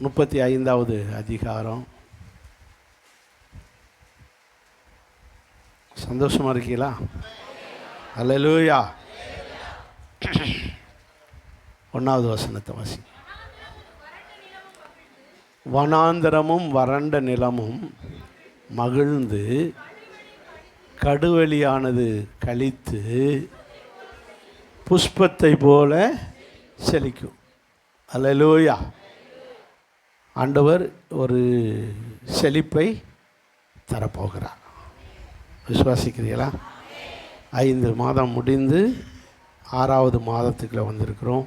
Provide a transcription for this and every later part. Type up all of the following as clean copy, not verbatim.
35வது அதிகாரம். சந்தோஷமாக இருக்கீங்களா? அல்லேலூயா. 1வது வசனத்தை வாசி. வனாந்தரமும் வறண்ட நிலமும் மகிழ்ந்து கடுவெளியானது கழித்து புஷ்பத்தை போல செழிக்கும். அல்லேலூயா. ஆண்டவர் ஒரு செழிப்பை தரப்போகிறார். விசுவாசிக்கிறீங்களா? 5 மாதம் முடிந்து 6வது மாதத்துக்குள்ளே வந்திருக்கிறோம்.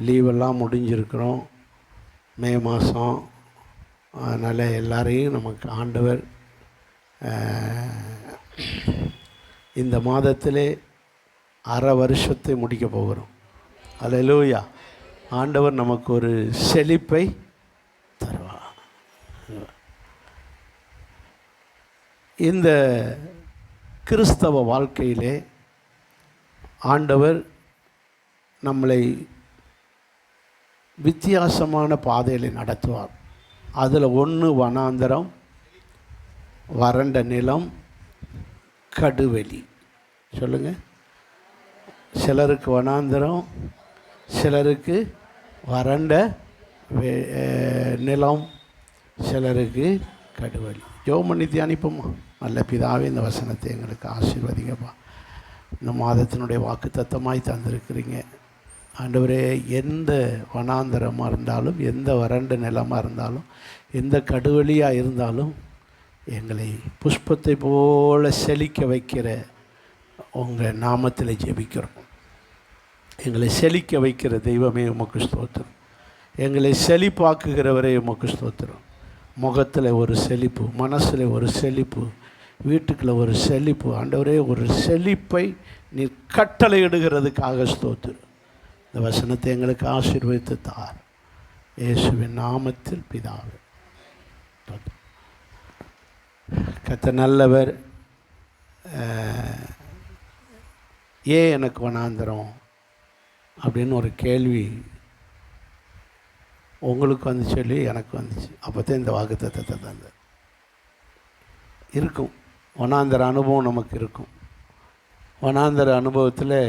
லீவெல்லாம் முடிஞ்சிருக்கிறோம். மே மாதம். அதனால் எல்லாரையும் நமக்கு ஆண்டவர் இந்த மாதத்திலே அரை வருஷத்தை முடிக்க போகிறோம். அல்லேலூயா. ஆண்டவர் நமக்கு ஒரு செழிப்பை தருவார். இந்த கிறிஸ்தவ வாழ்க்கையிலே ஆண்டவர் நம்மளை வித்தியாசமான பாதையில் நடத்துவார். அதில் ஒன்று வனாந்தரம், வறண்ட நிலம், கடுவெளி. சொல்லுங்கள். சிலருக்கு வனாந்தரம், சிலருக்கு வறண்ட நிலம், சிலருக்கு கடுவெளி. ஜெபம் பண்ணி தியானிப்போமா? நல்ல பிதாவே, இந்த வசனத்தை எங்களுக்கு ஆசீர்வதிங்கப்பா. இந்த மாதத்தினுடைய வாக்குத்தத்தமாய் தந்திருக்கிறீங்க ஆண்டவரே. எந்த வனாந்தரமாக இருந்தாலும், எந்த வறண்ட நிலமாக இருந்தாலும், எந்த கடுவெளியாக இருந்தாலும் எங்களை புஷ்பத்தை போல செழிக்க வைக்கிற உங்கள் நாமத்தில் ஜெபிக்கிறோம். எங்களை செழிக்க வைக்கிற தெய்வமே உமக்கு ஸ்தோத்திரம். எங்களை செழிப்பாக்குகிறவரே உமக்கு ஸ்தோத்திரம். முகத்தில் ஒரு செழிப்பு, மனசில் ஒரு செழிப்பு, வீட்டுக்குள்ள ஒரு செழிப்பு. ஆண்டவரே, ஒரு செழிப்பை நீ கட்டளையிடுகிறதுக்காக ஸ்தோத்திரம். இந்த வசனத்தை எங்களுக்கு ஆசீர்வதித்து தார். இயேசுவின் நாமத்தில் பிதாவே. கர்த்தர் நல்லவர். ஏன் எனக்கு வனாந்தரம் அப்படின்னு ஒரு கேள்வி உங்களுக்கு வந்து சொல்லி எனக்கு வந்துச்சு. அப்போ தான் இந்த வாக்குத்தத்தத்தை தந்தார். இருக்கும் வனாந்தர அனுபவம் நமக்கு இருக்கும். வனாந்தர அனுபவத்தில்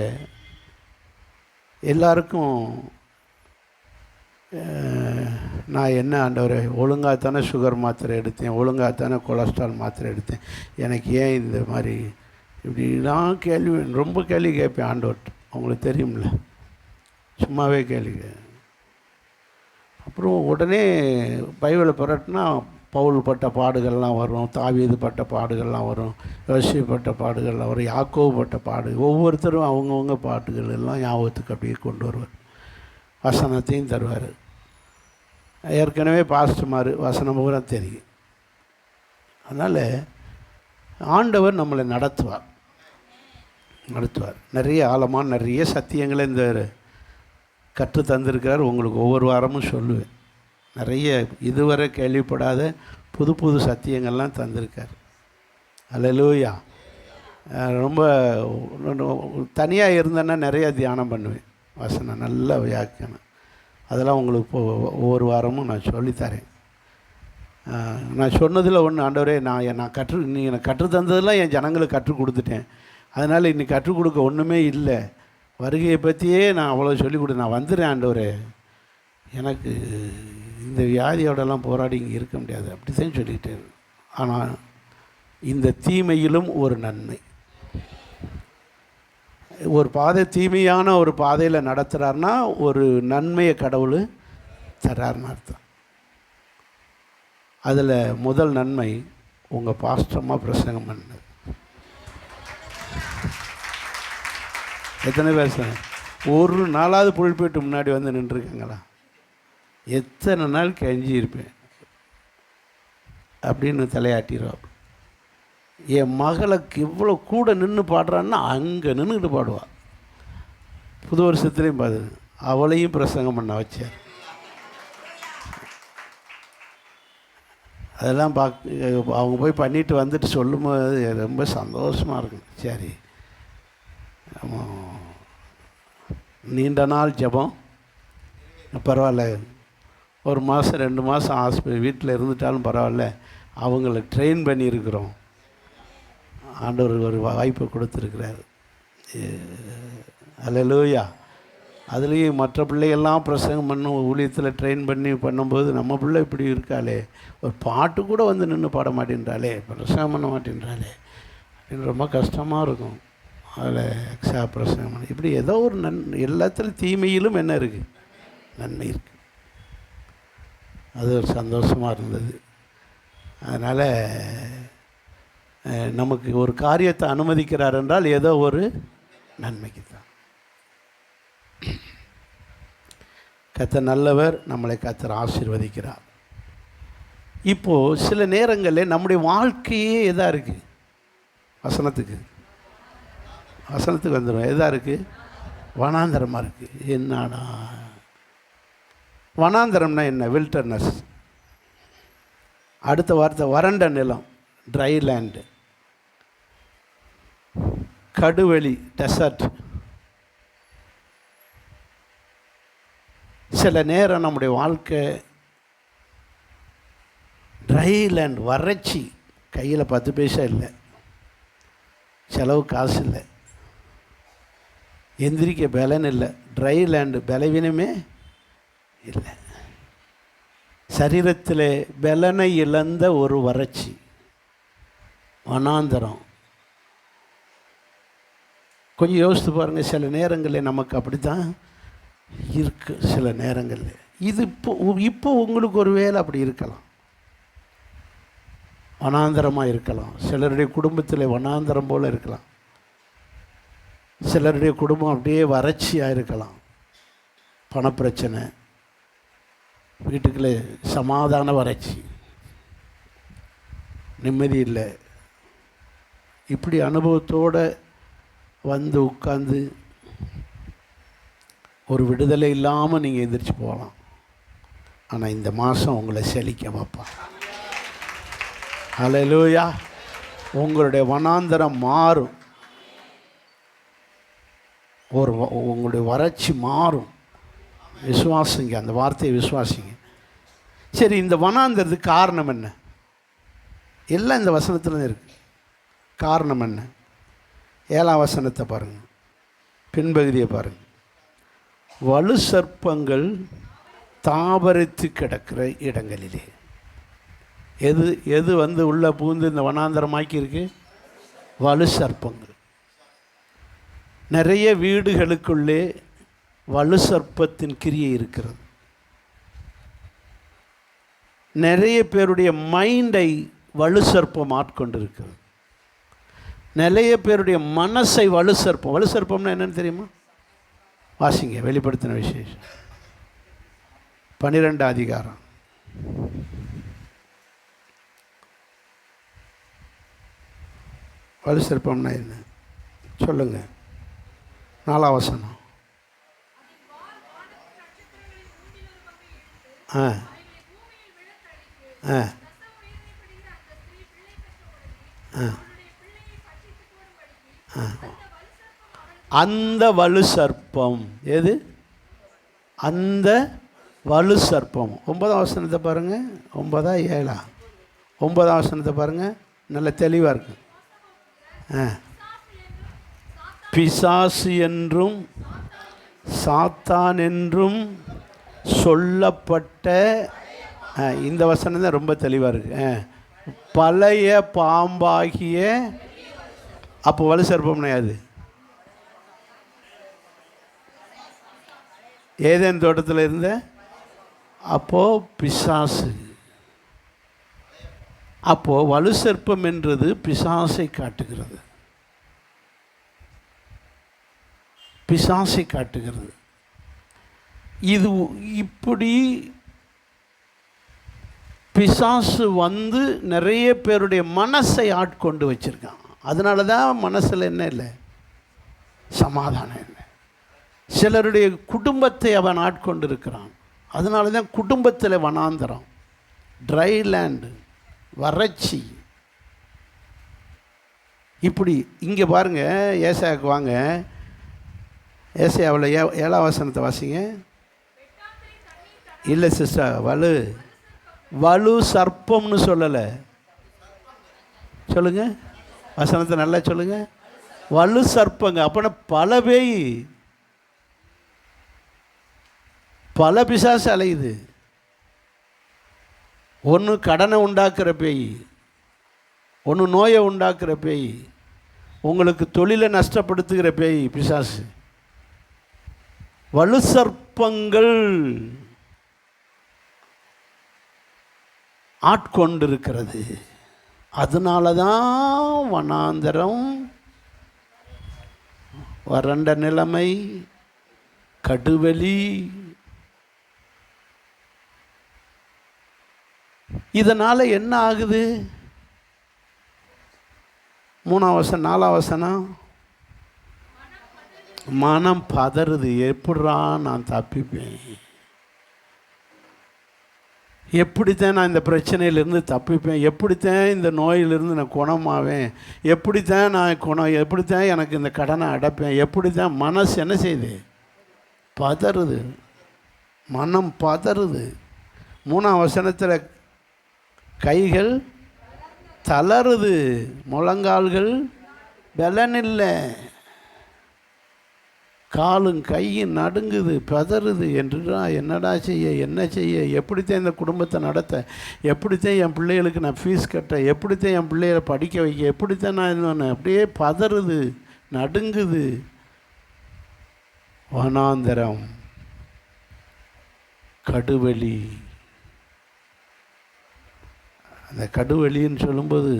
எல்லாருக்கும் நான் என்ன ஆண்டவரே, ஒழுங்காகத்தானே சுகர் மாத்திரை எடுத்தேன், ஒழுங்காகத்தானே கொலஸ்ட்ரால் மாத்திரை எடுத்தேன், எனக்கு ஏன் இந்த மாதிரி இப்படிலாம் கேள்வி, ரொம்ப கேள்வி கேட்பேன் ஆண்டவர்கிட்ட. அவங்களுக்கு தெரியும்ல, சும்மாவே கேள்வி. அப்புறம் உடனே பைபிளை புரட்டினா பவுல் பட்ட பாடுகள்லாம் வரும், தாவீது பட்ட பாடுகள்லாம் வரும், யோசேப்பு பட்ட பாடுகள்லாம் வரும், யாக்கோபு பட்ட பாடு. ஒவ்வொருத்தரும் அவங்கவுங்க பாட்டுகள் எல்லாம் ஞாபகத்துக்கு அப்படியே கொண்டு வருவார். வசனத்தையும் தருவார். ஏற்கனவே பாஸ்டர்மார் வசனம் பூரா தெரியும். அதனால் ஆண்டவர் நம்மளை நடத்துவார். நிறைய ஆழமான நிறைய சத்தியங்களை இந்த கற்று தந்திருக்கிறார். உங்களுக்கு ஒவ்வொரு வாரமும் சொல்லுவேன். நிறைய இதுவரை கேள்விப்படாத புது புது சத்தியங்கள்லாம் தந்திருக்கார். அல்லேலூயா. ரொம்ப தனியாக இருந்தேன்னா நிறையா தியானம் பண்ணுவேன். வசனம் நல்ல வியாக்கியானம் அதெல்லாம் உங்களுக்கு ஒவ்வொரு வாரமும் நான் சொல்லித்தரேன். நான் சொன்னதில் ஒன்று, ஆண்டவரே, நீ எனக்கு கற்றுத்தந்ததெல்லாம் என் ஜனங்களுக்கு கற்றுக் கொடுத்துட்டேன். அதனால் இன்னைக்கு கற்றுக் கொடுக்க ஒன்றுமே இல்லை. வருகையை பற்றியே நான் அவ்வளோ சொல்லிக் கொடு. நான் வந்துடுறேன் ஆண்டவரே, எனக்கு இந்த வியாதியோடலாம் போராடி இங்கே இருக்க முடியாது அப்படி தான் சொல்லிட்டேன். ஆனால் இந்த தீமையிலும் ஒரு நன்மை. ஒரு பாதை தீமையான ஒரு பாதையில் நடத்துகிறாருன்னா ஒரு நன்மையை கடவுள் தர்றாருன்னு அர்த்தம். அதில் முதல் நன்மை உங்கள் பாஸ்டமாக பிரசங்கம் பண்ணது. எத்தனை பேர் சார் ஒரு நாளாவது புல்பீட்டு முன்னாடி வந்து நின்றுருக்காங்களா? எத்தனை நாள் கெஞ்சி இருப்பேன் அப்படின்னு தலையாட்டிடுவா. என் மகளுக்கு இவ்வளோ கூட நின்று பாடுறான்னா அங்கே நின்றுக்கிட்டு பாடுவாள். புது வருஷத்துலேயும் பாது அவளையும் பிரசங்கம் பண்ண வச்சார். அதெல்லாம் அவங்க போய் பண்ணிட்டு வந்துட்டு சொல்லும்போது ரொம்ப சந்தோஷமாக இருக்கும். சரி, நீண்ட நாள் ஜெபம் பரவாயில்ல, ஒரு மாதம் 2 மாதம் வீட்டில் இருந்துட்டாலும் பரவாயில்ல, அவங்கள ட்ரெயின் பண்ணியிருக்கிறோம். ஆண்டவர் ஒரு வாய்ப்பை கொடுத்துருக்கிறாரு. அல்லேலூயா. அதுலேயும் மற்ற பிள்ளைகள்லாம் பிரசங்கம் பண்ணும் ஊழியத்தில் ட்ரெயின் பண்ணி பண்ணும்போது, நம்ம பிள்ளை இப்படி இருக்காளே, ஒரு பாட்டு கூட வந்து நின்று பாட மாட்டேன்றாளே, பிரசங்கம் பண்ண மாட்டேன்றாளே அப்படின்னு ரொம்ப கஷ்டமாக இருக்கும். அதில் எக்ஸா பிரசங்கம் பண்ண இப்படி ஏதோ ஒரு எல்லாத்துலேயும் தீமையிலும் என்ன இருக்குது, நன்மை இருக்குது. அது ஒரு சந்தோஷமாக இருந்தது. அதனால் நமக்கு ஒரு காரியத்தை அனுமதிக்கிறார் என்றால் ஏதோ ஒரு நன்மைக்கு தான். கர்த்தர் நல்லவர், நம்மளை கர்த்தர் ஆசீர்வதிக்கிறார். இப்போது சில நேரங்களில் நம்முடைய வாழ்க்கையே எதாக இருக்குது, வசனத்துக்கு வந்துடும். எதாக இருக்குது, வனாந்தரமாக இருக்குது. என்னடா வனாந்தரம்னா என்ன? வில்டர்னஸ். அடுத்த வார்த்தை வறண்ட நிலம், ட்ரை லேண்டு. கடுவெளி, டெசர்ட். சில நேரம் நம்முடைய வாழ்க்கை ட்ரை லேண்ட், வறட்சி. கையில் 10 பைசா இல்லை, செலவு காசு இல்லை, எந்திரிக்க பலன் இல்லை. ட்ரை லேண்டு, பலவீனமே இல்லை. சரீரத்தில் பலனை இழந்த ஒரு வறட்சி, வனாந்தரம். கொஞ்சம் யோசித்து பாருங்கள். சில நேரங்களில் நமக்கு அப்படி தான் இருக்குது. சில நேரங்களில் இது இப்போ உங்களுக்கு ஒரு வேளை அப்படி இருக்கலாம், வனாந்தரமாக இருக்கலாம். சிலருடைய குடும்பத்தில் வனாந்தரம் போல் இருக்கலாம். சிலருடைய குடும்பம் அப்படியே வறட்சியாக இருக்கலாம். பணப்பிரச்சனை, வீட்டுக்குள்ளே சமாதான வறட்சி, நிம்மதி இல்லை. இப்படி அனுபவத்தோடு வந்து உட்கார்ந்து ஒரு விடுதலை இல்லாமல் நீங்கள் எந்திரிச்சு போகலாம். ஆனால் இந்த மாதம் உங்களை செழிக்க வைப்பான். அல்லேலூயா. உங்களுடைய வனாந்தரம் மாறும், உங்களுடைய வறட்சி மாறும். விசுவாசிங்க, அந்த வார்த்தையை விசுவாசிங்க. சரி, இந்த வனாந்தரத்துக்கு காரணம் என்ன? எல்லாம் இந்த வசனத்தில் இருக்குது. காரணம் என்ன? 7ஆம் வசனத்தை பாருங்கள், பின்பகுதியை பாருங்கள். வலு சர்ப்பங்கள் தாபரித்து கிடக்கிற இடங்களிலே. எது வந்து உள்ளே பூந்து இந்த வனாந்தரமாக்கி இருக்கு? வலு சர்ப்பங்கள். நிறைய வீடுகளுக்குள்ளே வலு சர்ப்பத்தின் கிரியை இருக்கிறது. நிறைய பேருடைய மைண்டை வலு சர்ப்பம் ஆட்கொண்டிருக்கிறது. நிறைய பேருடைய மனசை வலு சர்ப்பம். வலு சர்ப்பம்னா என்னன்னு தெரியுமா? வாசிங்க, வெளிப்படுத்தின விசேஷம் 12ஆம் அதிகாரம். வலு சர்ப்பம்னா என்ன சொல்லுங்க? 4ஆம் வசனம். அந்த வலு சர்ப்பம் எது? அந்த வலு சர்ப்பம். 9ஆம் வசனத்தை பாருங்கள். 9ஆ 7ஆ? 9ஆம் வசனத்தை பாருங்கள், நல்ல தெளிவாக இருக்கு. பிசாசு என்றும் சாத்தான் என்றும் சொல்லப்பட்ட, இந்த வசனம் தான் ரொம்ப தெளிவாக இருக்கு. பழைய பாம்பாகிய. அப்போ வலு சர்ப்பம்னா அது ஏதேன் தோட்டத்தில் இருந்த, அப்போது பிசாசு. அப்போது வலு சர்ப்பம் என்றது பிசாசை காட்டுகிறது. பிசாசை காட்டுகிறது. இது இப்படி பிசாசு வந்து நிறைய பேருடைய மனசை ஆட்கொண்டு வச்சுருக்கான். அதனால தான் மனசில் என்ன இல்லை, சமாதானம் இல்லை. சிலருடைய குடும்பத்தை அவன் ஆட்கொண்டு இருக்கிறான். அதனால தான் குடும்பத்தில் வனாந்தரம், ட்ரை லேண்டு, வறட்சி. இப்படி இங்கே பாருங்கள், ஏசாயாவுக்கு வாங்க. ஏசாயாவில் 7ஆம் வசனத்தை வாசிங்க. இல்லை சிஸ்டர், வலு சர்ப்பம்னு சொல்லலை. சொல்லுங்க, வசனத்தை நல்லா சொல்லுங்க. வலு சர்ப்பங்க. அப்போனா பல பேய், பல பிசாசு அலையுது. ஒன்று கடனை உண்டாக்குற பேய், ஒன்று நோயை உண்டாக்குற பேய், உங்களுக்கு தொழிலை நஷ்டப்படுத்துகிற பேய் பிசாசு. வலு சர்ப்பங்கள் ஆட்கொண்டிருக்கிறது. அதனால தான் வனாந்தரம், வறண்ட நிலைமை, கடுவெளி. இதனால் என்ன ஆகுது? 3ஆம் வசனம் 4ஆம் வசனம், மனம் பதறுது. எப்படிரா நான் தப்பிப்பேன்? எப்படித்தான் நான் இந்த பிரச்சனையிலேருந்து தப்பிப்பேன்? எப்படித்தான் இந்த நோயிலிருந்து நான் குணமாவேன்? எப்படித்தான் எனக்கு இந்த கடனை அடைப்பேன்? எப்படித்தான்? மனசு என்ன செய்யுது? பதறுது. மனம் பதறுது. 3ஆம் வசனத்தில் கைகள் தளருது, முழங்கால்கள் பலனில்லை, காலும் கையும் நடுங்குது, பதறுது. என்னடா செய்ய, என்ன செய்ய? எப்படித்தான் இந்த குடும்பத்தை நடத்த? எப்படித்தான் என் பிள்ளைகளுக்கு நான் ஃபீஸ் கட்ட? எப்படித்தான் என் பிள்ளைகளை படிக்க வைக்க? எப்படித்தான் நான் அப்படியே பதறுது, நடுங்குது. வனாந்தரம், கடுவெளி. அந்த கடுவெளின்னு சொல்லும்போது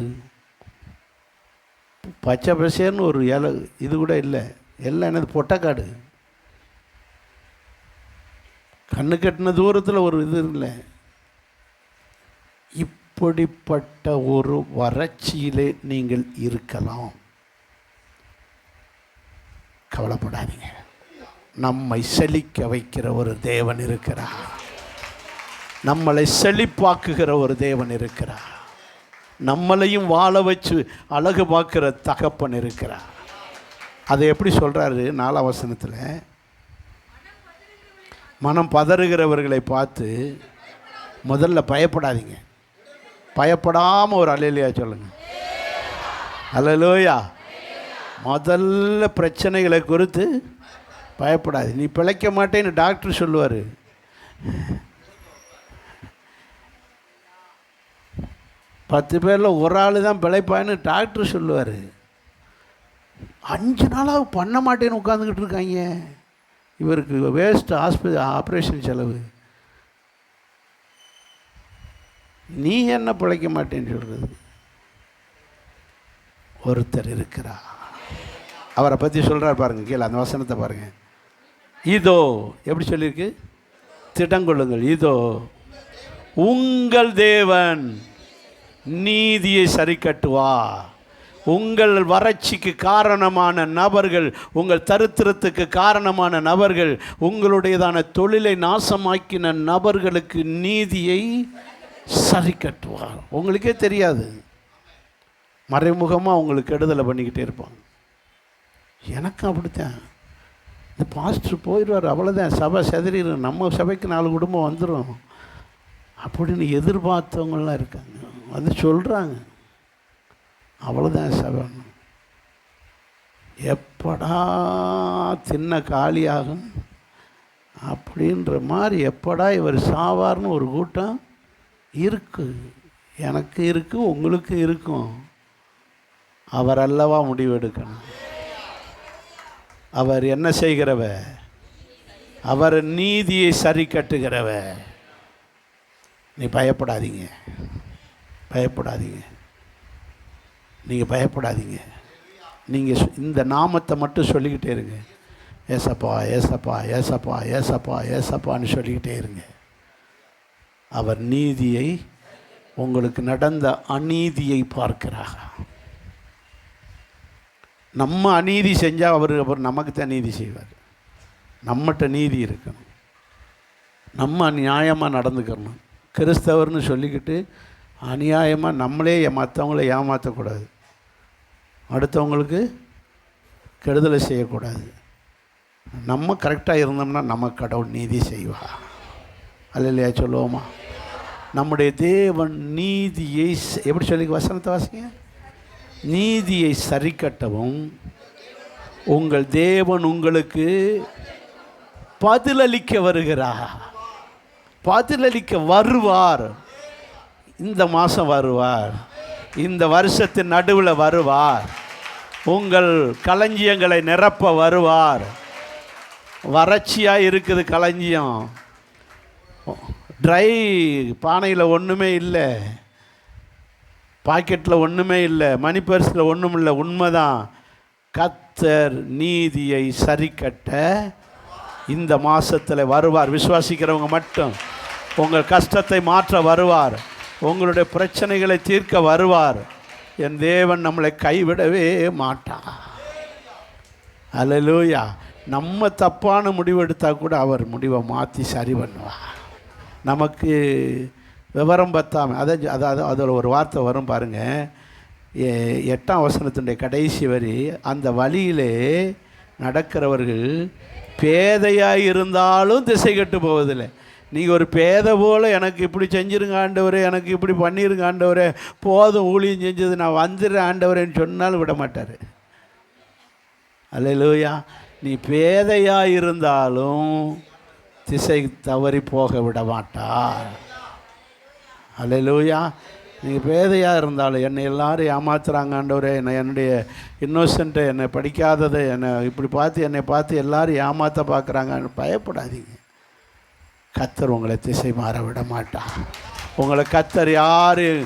பச்சை பசேர்னு ஒரு இலை இது கூட இல்லை, எல்லாம் என்னது? பொட்டக்காடு. கண்ணு கட்டின தூரத்தில் ஒரு இது இல்லை. இப்படிப்பட்ட ஒரு வறட்சியிலே நீங்கள் இருக்கலாம். கவலைப்படாதீங்க, நம்மை செழிக்க வைக்கிற ஒரு தேவன் இருக்கிறார். நம்மளை செழிப்பாக்குகிற ஒரு தேவன் இருக்கிறார். நம்மளையும் வாழ வச்சு அழகு பார்க்கிற தகப்பன் இருக்கிறார். அதை எப்படி சொல்கிறாரு? 4ஆம் வசனத்தில், மனம் பதறுகிறவர்களை பார்த்து முதல்ல பயப்படாதீங்க. பயப்படாமல் ஒரு அல்லேலூயா சொல்லுங்கள். அல்லேலூயா. முதல்ல பிரச்சனைகளை குறித்து பயப்படாது. நீ பிழைக்க மாட்டேன்னு டாக்டர் சொல்லுவார். பத்து பேரில் ஒரு ஆள் தான் பிழைப்பான்னு டாக்டர் சொல்லுவார். 5 நாளாக பண்ண மாட்டேன்னு உட்காந்துக்கிட்டு இருக்காங்க. இவருக்கு வேஸ்ட் ஆப்ரேஷன் செலவு. நீ என்ன பிழைக்க மாட்டேன்னு சொல்கிறது? ஒருத்தர் இருக்கிறார். அவரை பற்றி சொல்கிறார் பாருங்கள், கீழே அந்த வசனத்தை பாருங்கள். இதோ எப்படி சொல்லியிருக்கு? திடங்கொள்ளுங்கள், இதோ உங்கள் தேவன் நீதியை சரி கட்டுவா. உங்கள் வறட்சிக்கு காரணமான நபர்கள், உங்கள் தரித்திரத்துக்கு காரணமான நபர்கள், உங்களுடையதான தொழிலை நாசமாக்கின நபர்களுக்கு நீதியை சரி கட்டுவார். உங்களுக்கே தெரியாது, மறைமுகமாக உங்களுக்கு கெடுதலை பண்ணிக்கிட்டே இருப்பாங்க. எனக்கும் அப்படித்தான். இந்த பாஸ்டர் போயிடுவார், அவ்வளோதான், சபை செதறிடும், நம்ம சபைக்கு 4 குடும்பம் வந்துடும் அப்படின்னு எதிர்பார்த்தவங்களாம் இருக்காங்க. வந்து சொல்கிறாங்க, அவ்வளோதான் சபை. எப்படா தின்ன காலியாகும் அப்படின்ற மாதிரி, எப்படா இவர் சாவார்னு ஒரு கூட்டம் இருக்குது. எனக்கு இருக்குது, உங்களுக்கு இருக்கும். அவர் அல்லவா முடிவெடுக்கணும். அவர் என்ன செய்கிறவ? அவர் நீதியை சரி கட்டுகிறவ. நீ பயப்படாதீங்க, பயப்படாதீங்க, நீங்கள் பயப்படாதீங்க. நீங்கள் இந்த நாமத்தை மட்டும் சொல்லிக்கிட்டே இருங்க. ஏசப்பா ஏசப்பா ஏசப்பா ஏசப்பா ஏசப்பான்னு சொல்லிக்கிட்டே இருங்க. அவர் நீதியை, உங்களுக்கு நடந்த அநீதியை பார்க்கிறார். நம்ம அநீதி செஞ்சால் அவர் நமக்கு தான் நீதி செய்வார். நம்மகிட்ட நீதி இருக்கணும், நம்ம நியாயமாக நடந்துக்கணும். கிறிஸ்தவர்னு சொல்லிக்கிட்டு அநியாயமாக நம்மளே மற்றவங்கள ஏமாற்றக்கூடாது, அடுத்தவங்களுக்கு கெடுதலை செய்யக்கூடாது. நம்ம கரெக்டாக இருந்தோம்னா நம்ம கடவுள் நீதி செய்வார். அல்லையா சொல்லுவோமா? நம்முடைய தேவன் நீதியை எப்படி சொல்லி வசனத்தை வாசிங்க, நீதியை சரி கட்டவும் உங்கள் தேவன் உங்களுக்கு பதிலளிக்க வருகிறார். பதிலளிக்க வருவார். இந்த மாதம் வருவார், இந்த வருஷத்தின் நடுவில் வருவார், உங்கள் களஞ்சியங்களை நிரப்ப வருவார். வறட்சியாக இருக்குது களஞ்சியம், ட்ரை பானையில் ஒன்றுமே இல்லை, பாக்கெட்டில் ஒன்றுமே இல்லை, மணி பர்ஸில் ஒன்றும் இல்லை. உண்மைதான். கர்த்தர் நீதியை சரி கட்ட இந்த மாதத்தில் வருவார். விசுவாசிக்கிறவங்க மட்டும் உங்கள் கஷ்டத்தை மாற்ற வருவார், உங்களுடைய பிரச்சனைகளை தீர்க்க வருவார். என் தேவன் நம்மளை கைவிடவே மாட்டார். அல்லேலூயா. நம்ம தப்பான முடிவு எடுத்தால் கூட அவர் முடிவை மாற்றி சரி பண்ணுவார். நமக்கு விவரம் பத்தாமல் அதில் ஒரு வார்த்தை வரும் பாருங்கள், 8ஆம் வசனத்தினுடைய கடைசி வரி, அந்த வழியிலே நடக்கிறவர்கள் பேதையாக இருந்தாலும் திசை கட்டு போவதில்லை. நீங்கள் ஒரு பேதை போல் எனக்கு இப்படி செஞ்சுருங்க ஆண்டவரே, எனக்கு இப்படி பண்ணிடுங்க ஆண்டவரே, போதும் ஊழியம் செஞ்சது, நான் வந்துடுறேன் ஆண்டவரேன்னு சொன்னாலும் விட மாட்டார். அல்லேலூயா. நீ பேதையாக இருந்தாலும் திசை தவறி போக விட மாட்டார். அல்லேலூயா. நீங்கள் பேதையாக இருந்தாலும் என்னை எல்லாரும் ஏமாத்துறாங்க ஆண்டவரே, என்னுடைய இன்னோசென்ட்டை, என்னை படிக்காததை, என்னை இப்படி பார்த்து என்னை பார்த்து எல்லோரும் ஏமாற்ற பார்க்குறாங்க, பயப்படாதீங்க. கர்த்தர் உங்களை திசை மாற விட மாட்டார். உங்களை கர்த்தர் யாரும்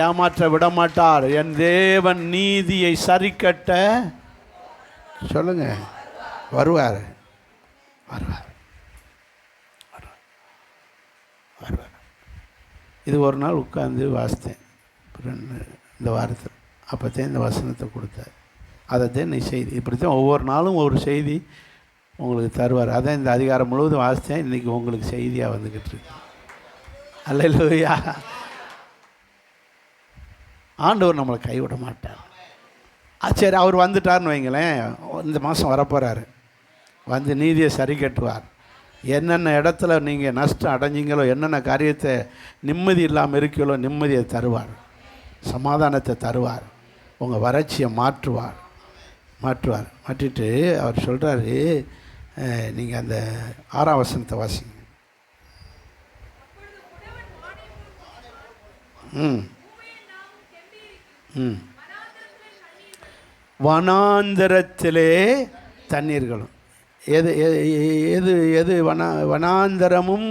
ஏமாற்ற விட மாட்டார். என் தேவன் நீதியை சரி கட்ட சொல்லுங்க வருவார். வருவார் வருவார். இது ஒரு நாள் உட்கார்ந்து வாசித்தேன் இந்த வாரத்தில். அப்போத்தான் இந்த வசனத்தை கொடுத்தார். அதைத்தான் நீ செய்தி, இப்படித்தான் ஒவ்வொரு நாளும் ஒரு செய்தி உங்களுக்கு தருவார். அதான் இந்த அதிகாரம் முழுவதும் வாசித்தேன். இன்றைக்கி உங்களுக்கு செய்தியாக வந்துக்கிட்டு இருக்கு. அல்லேலூயா. ஆண்டவர் நம்மளை கைவிட மாட்டார். சரி, அவர் வந்துட்டார்னு வைங்களேன், இந்த மாதம் வரப்போகிறாரு, வந்து நீதியை சரி கட்டுவார். என்னென்ன இடத்துல நீங்கள் நஷ்டம் அடைஞ்சிங்களோ, என்னென்ன காரியத்தை நிம்மதி இல்லாமல் இருக்கீங்களோ, நிம்மதியை தருவார், சமாதானத்தை தருவார், உங்கள் வறட்சியை மாற்றுவார். மாற்றிட்டு அவர் சொல்கிறாரு, நீங்கள் அந்த 6ஆம் வசனத்தை வாசிங்க. வனாந்தரத்திலே தண்ணீர்களும். எது எது எது வனாந்தரமும்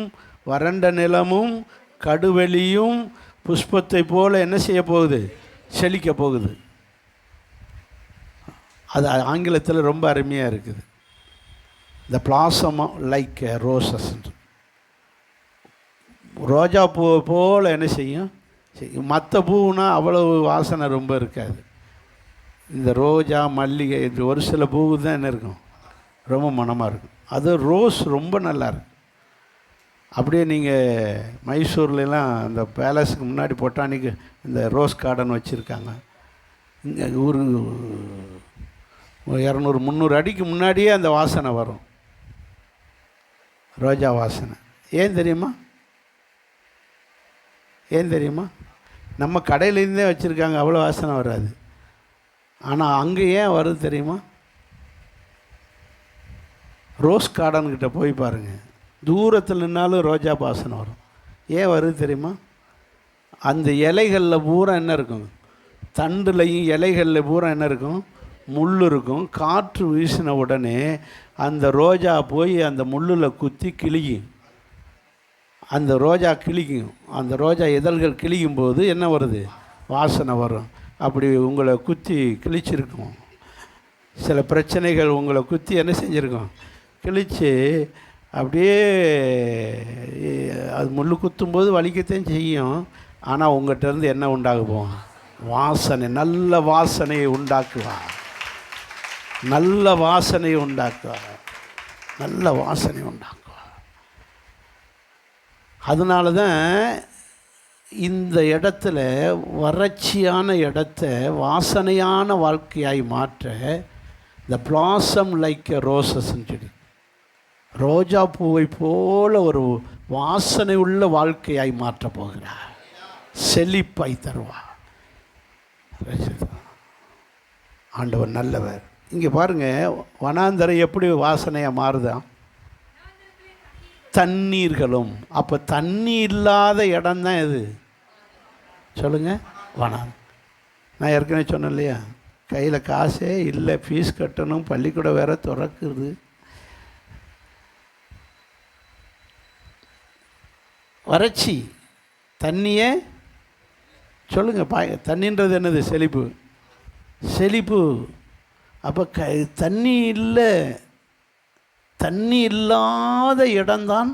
வறண்ட நிலமும் கடுவெளியும் புஷ்பத்தை போல என்ன செய்ய போகுது? செழிக்க போகுது. அது ஆங்கிலத்தில் ரொம்ப அருமையாக இருக்குது. த பிளாசம் லைக் ரோசஸ். ரோஜா பூ போல் என்ன செய்யும்? மற்ற பூவுனா அவ்வளவு வாசனை ரொம்ப இருக்காது. இந்த ரோஜா, மல்லிகை, ஒரு சில பூவு தான் என்ன இருக்கும், ரொம்ப மணமாக இருக்கும். அது ரோஸ் ரொம்ப நல்லாயிருக்கும். அப்படியே நீங்கள் மைசூர்லாம் அந்த பேலஸுக்கு முன்னாடி பொட்டானிக்கு இந்த ரோஸ் கார்டன் வச்சுருக்காங்க. இங்கே ஒரு 200-300 அடிக்கு முன்னாடியே அந்த வாசனை வரும், ரோஜா வாசனை. ஏன் தெரியுமா? நம்ம கடையிலேருந்தே வச்சுருக்காங்க, அவ்வளோ வாசனை வராது. ஆனால் அங்கே ஏன் வருது தெரியுமா? ரோஸ் கார்டன்கிட்ட போய் பாருங்கள், தூரத்தில் நின்னாலும் ரோஜா வாசனை வரும். ஏன் வருது தெரியுமா? அந்த இலைகளில் பூரா என்ன இருக்கும், தண்டுலையும் இலைகளில் பூரா என்ன இருக்கும், முள் இருக்கும். காற்று வீசின உடனே அந்த ரோஜா போய் அந்த முள்ளில் குத்தி கிழிக்கும். அந்த ரோஜா கிழிக்கும். அந்த ரோஜா இதழ்கள் கிழிக்கும் போது என்ன வருது? வாசனை வரும். அப்படி உங்களை குத்தி கிழிச்சிருக்கும். சில பிரச்சனைகள் உங்களை குத்தி என்ன செஞ்சுருக்கோம், கிழித்து அப்படியே அது முள் குத்தும்போது வலிக்கத்தான் செய்யும். ஆனால் உங்கள்கிட்டருந்து என்ன உண்டாகுவோம்? வாசனை, நல்ல வாசனையை உண்டாக்குவார். நல்ல வாசனையை உண்டாக்குவார். அதனால தான் இந்த இடத்துல வறட்சியான இடத்த வாசனையான வாழ்க்கையாய் மாற்ற த பிளாசம் லைக் எ ரோசஸ்ன்னு சொல்லி, ரோஜா பூவை போல் ஒரு வாசனை உள்ள வாழ்க்கையாய் மாற்றப் போகிறார். செழிப்பாய் தருவார். ஆண்டவர் நல்லவர். இங்கே பாருங்கள், வனாந்தரம் எப்படி வாசனையாக மாறுதான்? தண்ணீர்களும். அப்போ தண்ணி இல்லாத இடம்தான் எது சொல்லுங்கள்? வனாந்தரம். நான் ஏற்கனவே சொன்னேன் இல்லையா, கையில் காசே இல்லை, ஃபீஸ் கட்டணும், பள்ளிக்கூடம் வேற திறக்குது, வறட்சி, தண்ணியே சொல்லுங்கள். தண்ணின்றது என்னது? செழிப்பு. செழிப்பு. அப்போ தண்ணி இல்லை, தண்ணி இல்லாத இடம்தான்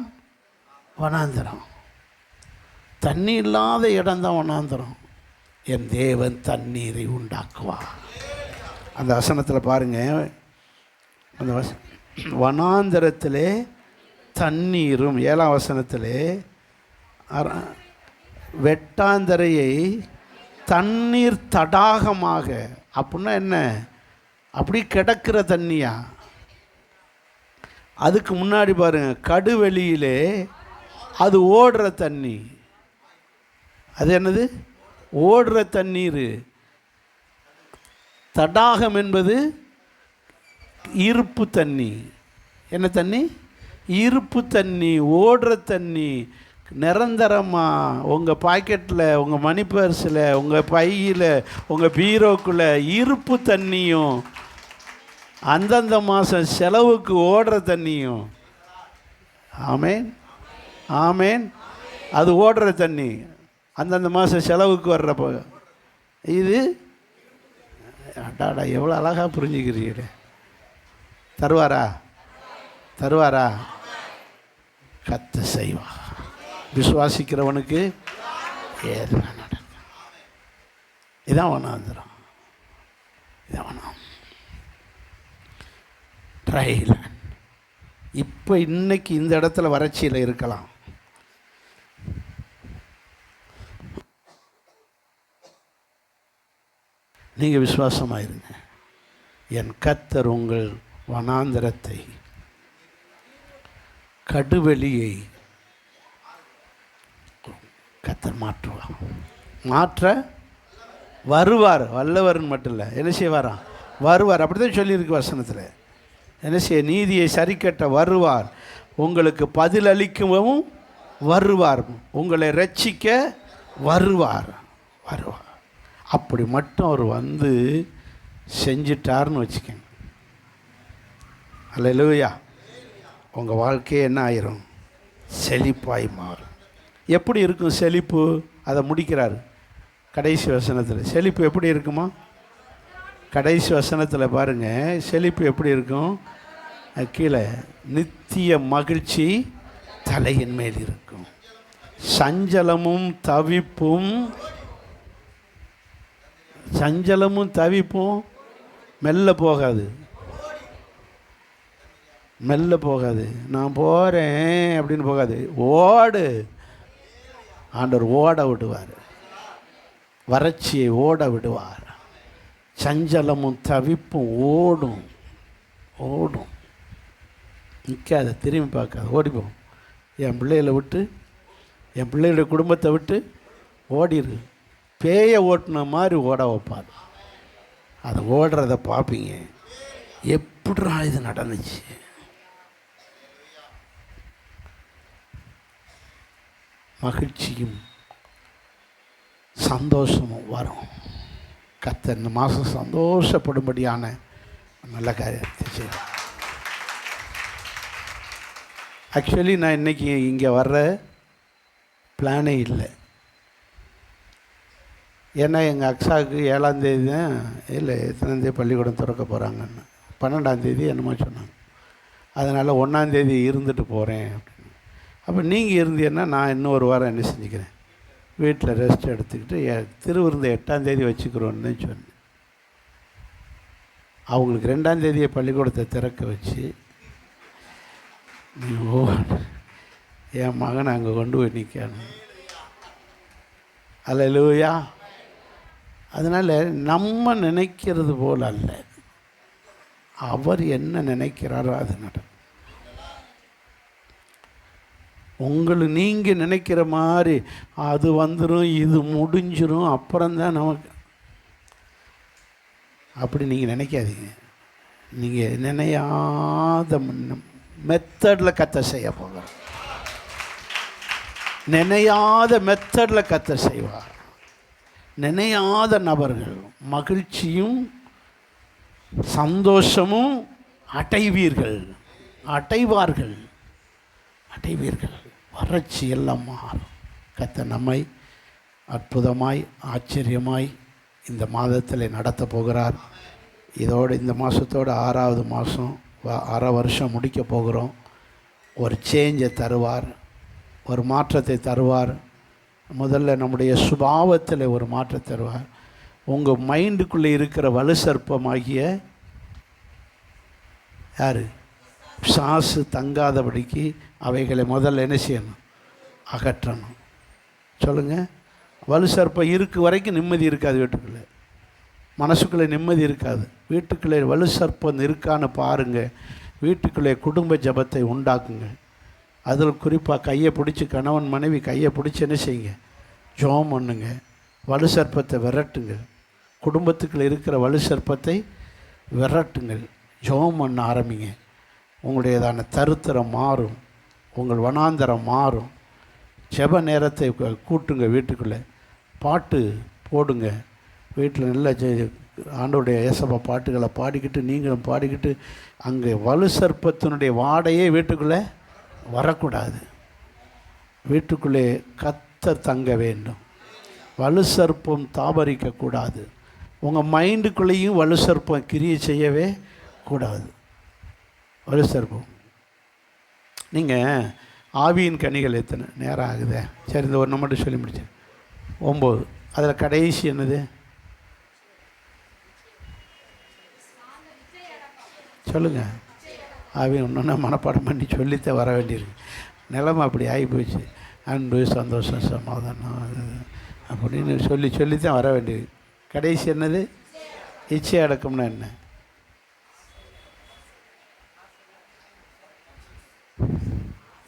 வனாந்தரம். தண்ணி இல்லாத இடம்தான் வனாந்தரம். என் தேவன் தண்ணீரை உண்டாக்குவார். அந்த வசனத்தில் பாருங்கள், அந்த வனாந்தரத்திலே தண்ணீரும், 7ஆம் வசனத்திலே வெட்டாந்தரையை தண்ணீர் தடாகமாக. அப்படின்னா என்ன? அப்படி கிடக்கிற தண்ணியா? அதுக்கு முன்னாடி பாருங்கள், கடுவெளியிலே அது ஓடுற தண்ணி. அது என்னது? ஓடுற தண்ணீர். தடாகம் என்பது இருப்பு தண்ணி. என்ன தண்ணி? இருப்பு தண்ணி, ஓடுற தண்ணி. நிரந்தரமாக உங்கள் பாக்கெட்டில், உங்கள் மணி பர்ஸில், உங்கள் பையில், உங்கள் பீரோக்குள்ளே இருப்பு தண்ணியும், அந்தந்த மாதம் செலவுக்கு ஓடுற தண்ணியும். ஆமேன், ஆமேன். அது ஓடுற தண்ணி, அந்தந்த மாதம் செலவுக்கு வர்றப்போ. இது அடாடா, எவ்வளோ அழகாக புரிஞ்சுக்கிறீங்க. தருவாரா? தருவாரா? கத்த செய்வா. விசுவாசிக்கிறவனுக்கு ஏதுவாக நடக்கும். இதான் வனாந்தரம். இதான் வனம். ட்ரைலேண்ட். இப்போ இன்னைக்கு இந்த இடத்துல வறட்சியில் இருக்கலாம். நீங்கள் விசுவாசமாக இருங்க. என் கர்த்தர் உங்கள் வனாந்தரத்தை, கடுவெளியை கர்த்தர் மாற்றுவார். மாற்ற வருவார். வல்லவர்னு மட்டும் இல்லை, என்ன செய்வாராம்? வருவார். அப்படி தான் சொல்லியிருக்கு வசனத்தில். என்ன செய்ய? நீதியை சரிக்கட்ட வருவார். உங்களுக்கு பதிலளிக்கவும் வருவார். உங்களை ரட்சிக்க வருவார். வருவார். அப்படி மட்டும் அவர் வந்து செஞ்சிட்டார்னு வச்சுக்கோங்க. அல்லேலூயா. உங்கள் வாழ்க்கையே என்ன ஆயிரும்? செழிப்பாய் மாறும். எப்படி இருக்கும் செழிப்பு? அதை முடிக்கிறார் கடைசி வசனத்தில். செழிப்பு எப்படி இருக்குமா? கடைசி வசனத்தில் பாருங்கள், செழிப்பு எப்படி இருக்கும்? கீழே, நித்திய மகிழ்ச்சி தலையின் மேல் இருக்கும், சஞ்சலமும் தவிப்பும். சஞ்சலமும் தவிப்பும் மெல்ல போகாது. மெல்ல போகாது. நான் போகிறேன் அப்படின்னு போகாது. ஓடு. ஆண்டவர் ஓட விடுவார். வறட்சியை ஓட விடுவார். சஞ்சலமும் தவிப்பும் ஓடும். ஓடும். நிற்காத, திரும்பி பார்க்காது, ஓடிப்போம். என் பிள்ளைகளை விட்டு, என் பிள்ளைகளுடைய குடும்பத்தை விட்டு ஓடிடு. பேயை ஓட்டின மாதிரி ஓட வைப்பார். அதை ஓடுறத பார்ப்பீங்க. எப்படிடா இது நடந்துச்சு? மகிழ்ச்சியும் சந்தோஷமும் வரும். கர்த்தர் இந்த மாதம் சந்தோஷப்படும்படியான நல்ல காரியத்தை செய்யும். ஆக்சுவலி நான் இன்றைக்கி இங்கே வர்ற பிளானே இல்லை. ஏன்னா எங்கள் அக்ஸாவுக்கு 7ஆம் தேதி தான், இல்லை எத்தனாந்தேதி பள்ளிக்கூடம் திறக்க போகிறாங்கன்னு, 12ஆம் தேதி என்னமோ சொன்னாங்க. அதனால் 1ஆம் தேதி இருந்துட்டு போகிறேன் அப்படின்னு. அப்போ நீங்கள் இருந்தீங்கன்னா நான் இன்னும் ஒரு வாரம் என்ன செஞ்சுக்கிறேன், வீட்டில் ரெஸ்ட் எடுத்துக்கிட்டு திருவிருந்த 8ஆம் தேதி வச்சுக்கிறோன்னு சொன்னேன். அவங்களுக்கு 2ஆம் தேதியை பள்ளிக்கூடத்தை திறக்க வச்சு, நீ என் மகனை அங்கே கொண்டு போய் நிற்கணும். அல்லேலூயா. அதனால் நம்ம நினைக்கிறது போல் அல்ல, அவர் என்ன நினைக்கிறாரோ அது நடக்கும். நீங்கள் நினைக்கிற மாதிரி அது வந்துடும், இது முடிஞ்சிடும், அப்புறம்தான் நமக்கு. அப்படி நீங்கள் நினைக்காதீங்க. நீங்கள் நினையாத மெத்தடில் கத்த செய்ய போகிறோம். நினையாத மெத்தடில் கத்த செய்வார். நினையாத நபர்கள் மகிழ்ச்சியும் சந்தோஷமும் அடைவார்கள். வறட்சி எல்லாம் மாறும். கர்த்தர் நம்மை அற்புதமாய் ஆச்சரியமாய் இந்த மாதத்தில் நடத்த போகிறார். இதோடு இந்த மாதத்தோடு 6வது மாதம், அரை வருஷம் முடிக்க போகிறோம். ஒரு சேஞ்சை தருவார், ஒரு மாற்றத்தை தருவார். முதல்ல நம்முடைய சுபாவத்தில் ஒரு மாற்றத்தை தருவார். உங்கள் மைண்டுக்குள்ளே இருக்கிற வலுசற்பமாகிய யார் சாசு தங்காதபடிக்கு அவைகளை முதல்ல என்ன செய்யணும்? அகற்றணும். சொல்லுங்கள். வலுசற்பம் இருக்கு வரைக்கும் நிம்மதி இருக்காது. வீட்டுக்குள்ளே மனசுக்குள்ளே நிம்மதி இருக்காது. வீட்டுக்குள்ளே வலுசற்பம் இருக்கான்னு பாருங்கள். வீட்டுக்குள்ளே குடும்ப ஜபத்தை உண்டாக்குங்க. அதில் குறிப்பாக கையை பிடிச்சி, கணவன் மனைவி கையை பிடிச்சி என்ன செய்யுங்க? ஜெபம் பண்ணுங்க. வலுசற்பத்தை விரட்டுங்க. குடும்பத்துக்குள்ளே இருக்கிற வலுசற்பத்தை விரட்டுங்கள். ஜெபம் பண்ண ஆரம்பிங்க. உங்களுடையதான தருத்திரம் மாறும். உங்கள் வனாந்தரம் மாறும். ஜெப நேரத்தை கூட்டுங்க. வீட்டுக்குள்ளே பாட்டு போடுங்க. வீட்டில் நல்ல ஆண்டோடைய ஏசப்பா பாட்டுகளை பாடிக்கிட்டு நீங்களும் பாடிக்கிட்டு, அங்கே வலுசற்பத்தினுடைய வாடையே வீட்டுக்குள்ளே வரக்கூடாது. வீட்டுக்குள்ளே கர்த்தர் தங்க வேண்டும். வலுசற்பம் தாபரிக்கக்கூடாது. உங்கள் மைண்டுக்குள்ளேயும் வலுசற்பம் கிரியை செய்யவே கூடாது. வலுசற்பம். நீங்கள் ஆவியின் கனிகள் எத்தனை நேரம் ஆகுதே? சரி, இந்த ஒரு மட்டும் சொல்லி முடிச்சேன். 9. அதில் கடைசி என்னது? சொல்லுங்கள். ஆவி ஒன்றுன்னா மனப்பாடம் பண்ணி சொல்லித்தான் வர வேண்டியிருக்கு. நிலைமை அப்படி ஆகி போச்சு. அன்பு, சந்தோஷம், சமாதானம் அப்படின்னு சொல்லித்தான் வர வேண்டியிருக்கு. கடைசி என்னது? இச்சை அடக்கம்னா என்ன?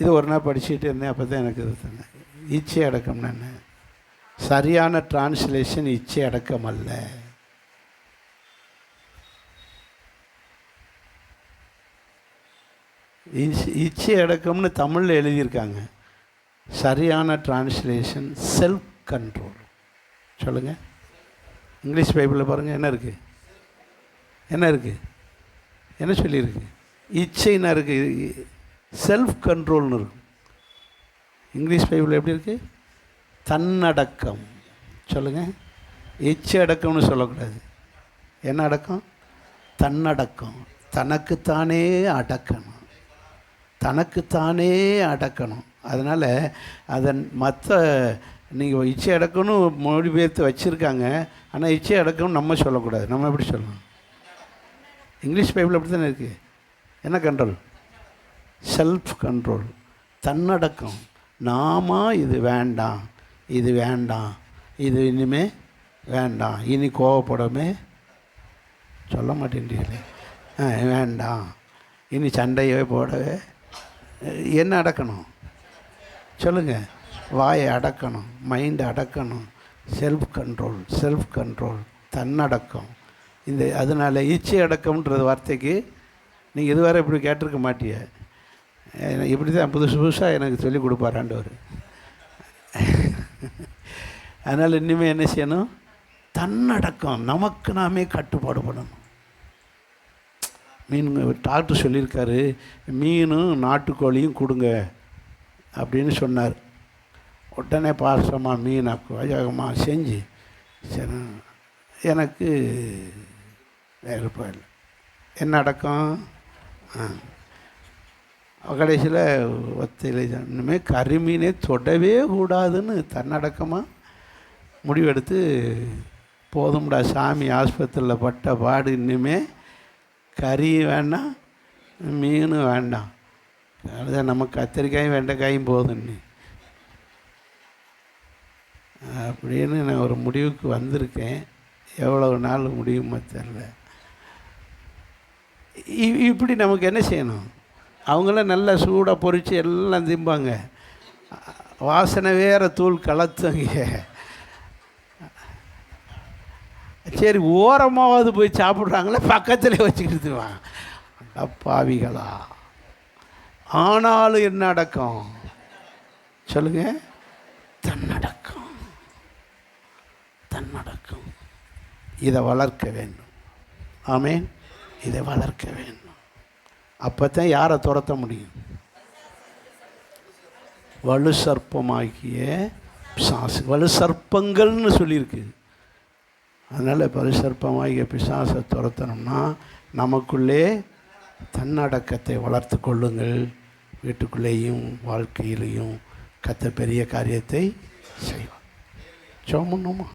இது ஒரு நாள் படிச்சுட்டு இருந்தேன். அப்போ தான் எனக்கு இது சொன்னேன். இச்சை அடக்கம்னா என்ன? சரியான டிரான்ஸ்லேஷன் இச்சை அடக்கம் அல்ல. இச்சை அடக்கம்னு தமிழில் எழுதியிருக்காங்க. சரியான டிரான்ஸ்லேஷன் செல்ஃப் கண்ட்ரோல். சொல்லுங்கள். இங்கிலீஷ் பைபிளில் பாருங்கள் என்ன இருக்குது? என்ன சொல்லியிருக்கு? இச்சைன்னா இருக்குது, செல்ஃப் கண்ட்ரோல்னு இருக்கும். இங்கிலீஷ் பைபிளில் எப்படி இருக்குது? தன்னடக்கம். சொல்லுங்கள். இச்சை அடக்கம்னு சொல்லக்கூடாது. என்ன அடக்கம்? தன்னடக்கம். தனக்குத்தானே அடக்கணும். அதனால் அதன் மற்ற நீங்கள் இச்சை அடக்கணும் மொழிபெயர்த்து வச்சுருக்காங்க. ஆனால் இச்சை அடக்கம்னு நம்ம சொல்லக்கூடாது. நம்ம எப்படி சொல்லணும்? இங்கிலீஷ் பைபிள் அப்படி தானே இருக்குது. என்ன கண்ட்ரோல்? செல்ஃப் கண்ட்ரோல், தன்னடக்கம். நாம இது வேண்டாம், இது இனிமே வேண்டாம், இனி கோவப்படவே சொல்ல மாட்டேன்றீங்களே, வேண்டாம், இனி சண்டையவே போடவே. என்ன அடக்கணும்? சொல்லுங்கள். வாயை அடக்கணும், மைண்டை அடக்கணும். செல்ஃப் கண்ட்ரோல், தன்னடக்கம். அதனால் இச்சை அடக்கம்ன்றது வார்த்தைக்கு நீங்கள் இதுவரை இப்படி கேட்டிருக்க மாட்டிய. இப்படி தான் புதுசாக எனக்கு சொல்லிக் கொடுப்பார் ஆண்டவர். அதனால் இனிமேல் என்ன செய்யணும்? தன்னடக்கம். நமக்கு நாமே கட்டுப்பாடு பண்ணணும். டாக்டர் சொல்லியிருக்காரு, மீனும் நாட்டுக்கோழியும் கொடுங்க அப்படின்னு சொன்னார். உடனே பாசமாக மீனாக்கு வேகமாக செஞ்சு, சரி எனக்கு விருப்பம் இல்லை. என்ன அடக்கம்? கடைசியில் ஒத்தையில் இனிமேல் கரிமீனே தொடவே கூடாதுன்னு தன்னடக்கமாக முடிவெடுத்து, போதும்டா சாமி, ஆஸ்பத்திரியில் பட்ட பாடு, இனிமேல் கறி வேண்டாம், மீன் வேண்டாம், அதுதான் நமக்கு கத்திரிக்காயும் வெண்டைக்காயும் போதுன்னு அப்படின்னு நான் ஒரு முடிவுக்கு வந்திருக்கேன். எவ்வளவு நாள் முடியுமோ தெரியல. இப்படி நமக்கு என்ன செய்யணும்? அவங்களாம் நல்லா சூடாக பொரித்து எல்லாம் திம்பாங்க. வாசனை வேறு தூள் கலத்துங்க. சரி ஓரமாவது போய் சாப்பிட்றாங்களே, பக்கத்தில் வச்சுக்கிட்டு வாங்க பாவிகளா. ஆனாலும் என்ன அடக்கம் சொல்லுங்க? தன்னடக்கம். தன்னடக்கம் இதை வளர்க்க வேண்டும். ஆமேன். இதை வளர்க்க வேண்டும். அப்போ தான் யாரை துரத்த முடியும்? வலு சர்ப்பமாகிய பிசாசு. வலு சர்ப்பங்கள்னு சொல்லியிருக்கு. அதனால் வலு சர்ப்பமாகிய பிசாசை துரத்தணும்னா நமக்குள்ளே தன்னடக்கத்தை வளர்த்து கொள்ளுங்கள். வீட்டுக்குள்ளேயும் வாழ்க்கையிலையும் கர்த்தர் பெரிய காரியத்தை செய்வார். ஜெபம் பண்ணுவோமா?